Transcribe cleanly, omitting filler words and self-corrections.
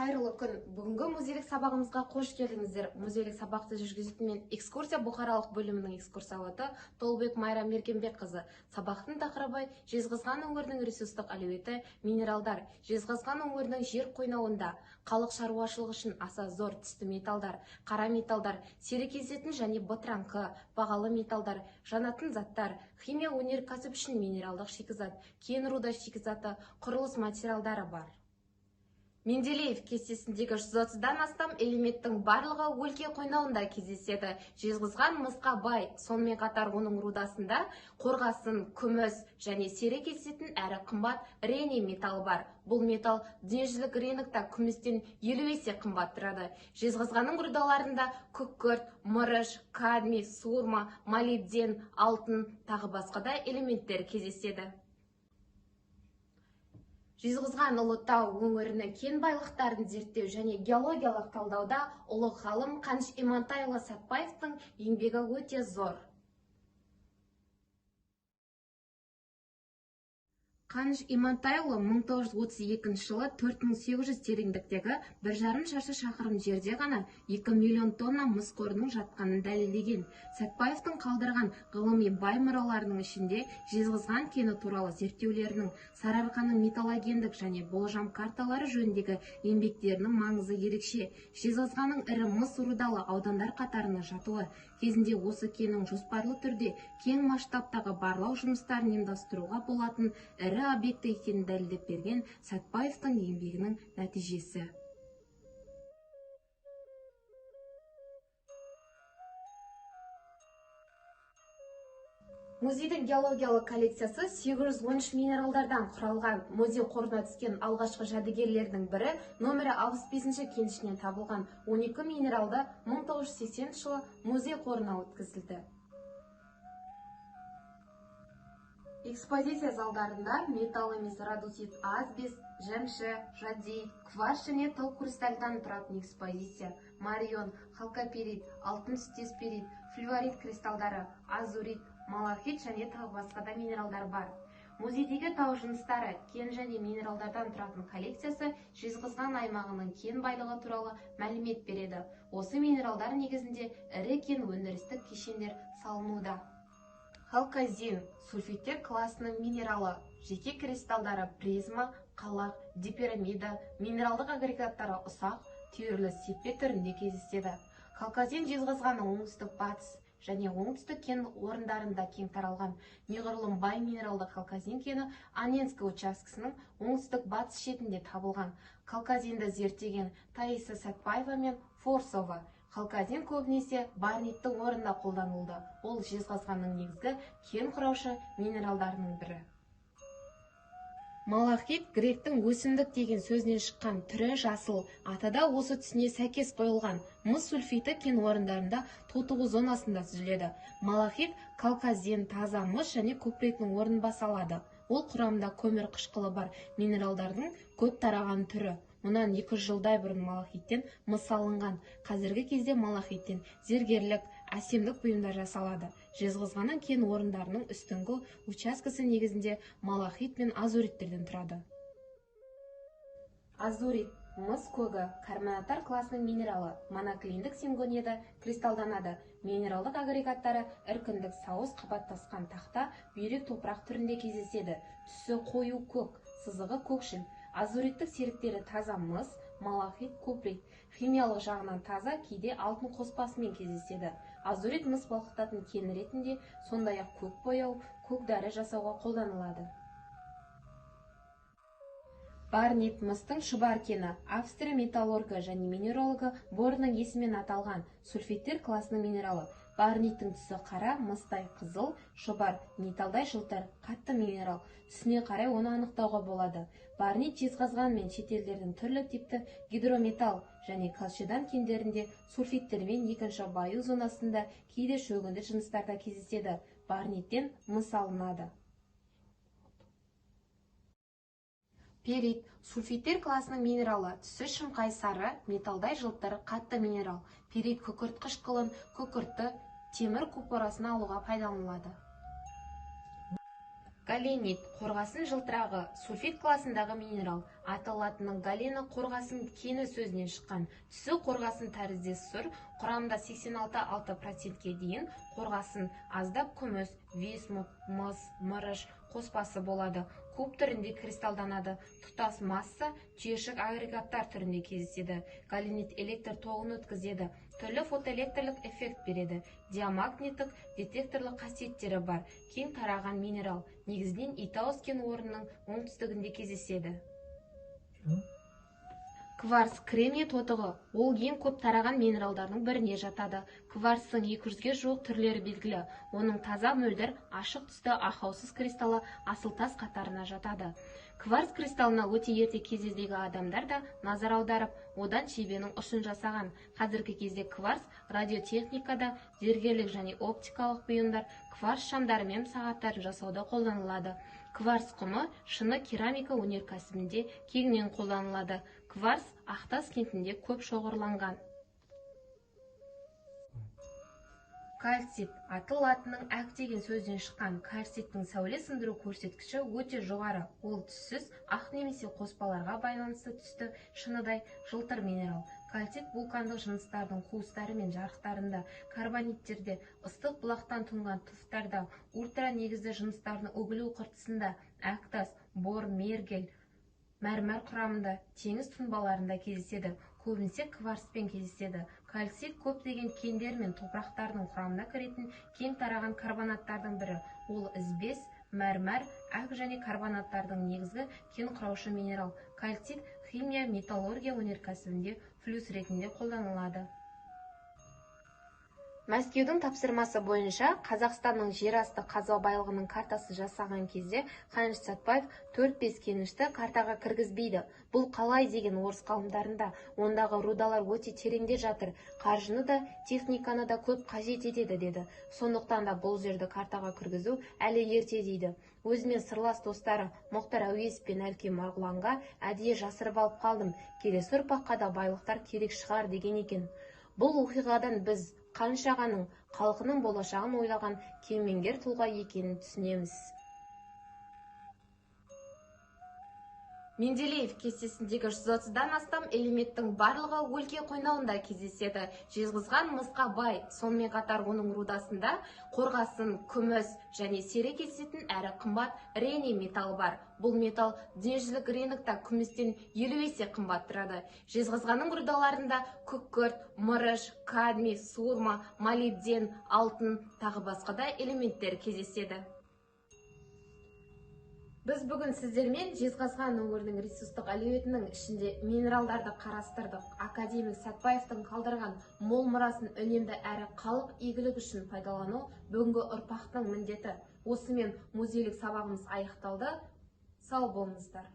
Қайырлы күн. Бүгінгі музейлік сабағымызға қош келдіңіздер. Музейлік сабақты жүргізетін мен экскурсия бұқаралық бөлімінің экскурсоводы Толбек Майра Мергенбекқызы. Сабақтың тақырыбы Жезқазған өңірінің ресурстық әлеуеті минералдар. Жезқазған өңірінің жер қойнауында халық шаруашылығы үшін аса зор түсті металдар, қара металдар, сирек кездесетін және бытыраңқы, бағалы металдар, жанатын заттар, химия өнеркәсіп үшін минералдық шикізат, кен руда шикізаты, құрылыс материалдары бар. Менделеев кестесіндегі 130-дан астам элементтің барлығы өлке қойнауында кездеседі. Жезқазған мысқа бай, сонымен қатар оның рудасында қорғасын, күміс және сирек кездесетін әрі қымбат рене металы бар. Бұл металл дүниежүзілік рынокта күмістен 50 есе қымбат тұрады. Жезқазғанның рудаларында күкірт, мырыш, кадмий, суырма, молибден, алтын, тағы басқа да элементтер кездеседі. Жезқазған Ұлытау өңірінің кен байлықтарын зерттеу және геологиялық талдауда ұлы ғалым Қаныш Имантайұлы Сәтбаевтың еңбегі өте зор. Қаныш Имантайұлы 1932 жылы 4800 тереңдіктегі 1,5 шаршы шақырым жерде ғана 2 миллион тонна мыс қорының жатқанын дәлелдеген. Сәтбаевтың қалдырған ғылыми бай мұраларының ішінде Жезқазған кені туралы зерттеулерінің, Сарыарқаның металлогендік және болжам карталары жөніндегі еңбектерінің маңызы ерекше. Жезқазғанның ірі мыс рудалы аудандар қатарына жатуы, кезінде осы кеннің жоспарлы түрде кең масштабтағы барлау жұмыстарын ұйымдастыруға болатын ірі объекті екенін дәлелдеп берген Сәтбаевтың еңбегінің нәтижесі. Музейдің геологиялық коллекциясы 813 минералдардан құралған. Музей қорына түскен алғашқы жәдігерлердің бірі номері 65-ші кенішінен табылған 12 минералды 1980 жылы музей қорына өткізілді. Экспозиция залдарында металл емес радусит, асбест, жәмші, жадейт, кварц және тау кристаллдан тұратын экспозиция, марион, халкопирит, алтын түстес-перит, флюорит кристалдары, азурит, малахит және тағы басқа да минералдар бар. Музейдегі тау жыныстары, кен және минералдардан тұратын коллекциясы Жезқазған аймағының кен байлығы туралы мәлімет береді. Осы минералдар негізінде ірі кен өндірістік кешендер салынуда. Халказин – сульфиттер класының минералы, жеке кристалдары призма, қалақ, дипирамида, минералдық агрегаттары ұсақ, түйірлі сеппе түрінде кездеседі. Халказин Жезқазғанның оңтүстік-батыс және оңтүстік кен орындарында кең таралған. Неғұрлым бай минералды халказин кені Анненский учаскесінің оңтүстік-батыс шетінде табылған. Халказинді зерттеген Таиса Сәтбаева мен Форсова. Халказин көбінесе барниттің орнында қолданылды. Ол Жезқазғанның негізгі кен құраушы минералдарының бірі. Малахит гректің өсімдік деген сөзінен шыққан түрі жасыл. Атада осы түсіне сәйкес қойылған. Мыс сульфиті кен орындарында тотығу зонасында түзіледі. Малахит калказин, таза мыс және купритінің орнын баса алады. Ол құрамында көмір қышқылы бар минералдардың көп тараған түрі. Мұнан 200 жылдай бұрын малахиттен мыс алынған. Қазіргі кезде малахиттен зергерлік, әсемдік бұйымдар жасалады. Жезқазғанның кен орындарының үстіңгі учаскесі негізінде малахит пен азуриттерден тұрады. Азурит – мыс көгі, карбонаттар класының минералы, моноклиндік сингонияда кристалданады. Минералдық агрегаттары іркіндік сауыз қабаттасқан тақта, бүйрек топырақ түрінде кездеседі. Түсі қою көк, сызығы көкшіл. Азуриттік серіктері таза мыс, малахит, куприт. Химиялық жағынан таза, кейде алтын қоспасымен кездеседі. Азурит мыс балқытатын кен ретінде, сондай-ақ көк бояу, көк дәрі жасауға қолданылады. Барнит мыстың шұбар кені, Австрия металлургы және минерологы Борның есімен аталған сульфиттер класының минералы. Барниттің түсі қара, мыстай қызыл, шұбар, металдай жылтыр, қатты минерал. Түсіне қарай оны анықтауға болады. Барнит Жезқазған мен шетелдердің түрлі типті гидрометалл және калшидан кендерінде сульфиттермен екінші баю зонасында, кейде шөгінді жыныстарда кездеседі. Барниттен мыс алынады. Перит – сульфиттер класының минералы, түсі шымқай сары, металдай жылтыр, қатты минерал. Перит күкірт қышқылын, күкіртті темір купорасына алуға пайдаланылады. Галенит қорғасын жылтырағы сульфид класындағы минерал. Аты латынның галена қорғасын кені сөзінен шыққан. Түсі қорғасын тәріздес сұр, құрамында 86-6%-ке дейін қорғасын, аздап күміс, висмут, мыс, мырыш қоспасы болады. Куб түрінде кристалданады. Тұтас масса түйіршік агрегаттар түрінде кездеседі. Галенит электр тоғын өткізеді. Түрлі фотоэлектрлік эффект береді. Диамагниттік детекторлық қасиеттері бар. Кең тараған минерал. Негізінен Итаус кен орнының оңтүстігінде кездеседі. Кварц кремний тотығы. Ол ең көп тараған минералдардың біріне жатады. Кварцтың 200-ге жуық түрлері белгілі. Оның таза мөлдір, ашық түсті ақаусыз кристаллы асыл тас қатарына жатады. Кварц кристаллына өте ерте кездегі адамдар да назар аударып, одан шебенің ұшын жасаған. Қазіргі кезде кварц радиотехникада, зергерлік және оптикалық бұйымдар, кварц шамдары мен сағаттарын жасауда қолданылады. Кварц құмы шыны керамика өнеркәсібінде кеңінен қолданылады. Кварц Ақтас кентінде көп шоғырланған. Кальцит аты латынның әк деген сөзден шыққан. Кальциттің сәуле сындыру көрсеткіші өте жоғары. Ол түссіз, ақ немесе қоспаларға байланысты түсті шыныдай жылтыр минерал. Кальцит вулкандық жыныстардың қуыстары мен жарықтарында, карбониттерде, ыстық бұлақтан тұнған тұфтарда, ультра негізді жыныстардың үгілу қыртысында, әктас, бор, мергел, мәрмәр құрамында, теңіз тұнбаларында кездеседі. Көбінесе кварцпен кездеседі. Кальцит көптеген кендер мен топырақтардың құрамына кіретін кең тараған карбонаттардың бірі. Ол ізбес, мәрмәр, әк және карбонаттардың негізгі кен құраушы минерал. Кальцит химия, металлургия өнеркәсібінде флюс ретінде қолданылады. Мәскеудің тапсырмасы бойынша Қазақстанның жерасты қазба байлығының картасы жасаған кезде Қаныш Сәтбаев 4-5 кенішті картаға кіргізбейді. Бұл қалай деген орыс ғалымдарында, ондағы рудалар өте тереңде жатыр, қаржыны да, техниканы да көп қажет етеді деді. Сондықтан да бұл жерді картаға кіргізу әлі ерте дейді. Өзімен сырлас достары Мұхтар Әуезов пен Әлкей Марғұланға әдейі жасырып алып қалдым. Келесі ұрпаққа да байлықтар керек шығар деген екен. Бұл оқиғадан біз Қаныш ағаның халқының болашағын ойлаған кемеңгер тұлға екенін түсінеміз. Менделеев кестесіндегі 130-дан астам элементтің барлығы өлке қойнауында кездеседі. Жезқазған мысқа бай, сонымен қатар оның рудасында қорғасын, күміс және сирек кездесетін әрі қымбат рене металы бар. Бұл металл дүниежүзілік рынокта күмістен 50 есе қымбат тұрады. Жезқазғанның рудаларында күкірт, мырыш, кадмий, суырма, молибден, алтын, тағы басқа да элементтер кездеседі. Біз бүгін сіздермен Жезқазған өңірінің ресурстық әлеуетінің ішінде минералдарды қарастырдық. Академик Сәтбаевтың қалдырған мол мұрасын үнемді әрі халық игілігі үшін пайдалану бүгінгі ұрпақтың міндеті. Осымен музейлік сабағымыз аяқталды. Сау болыңыздар.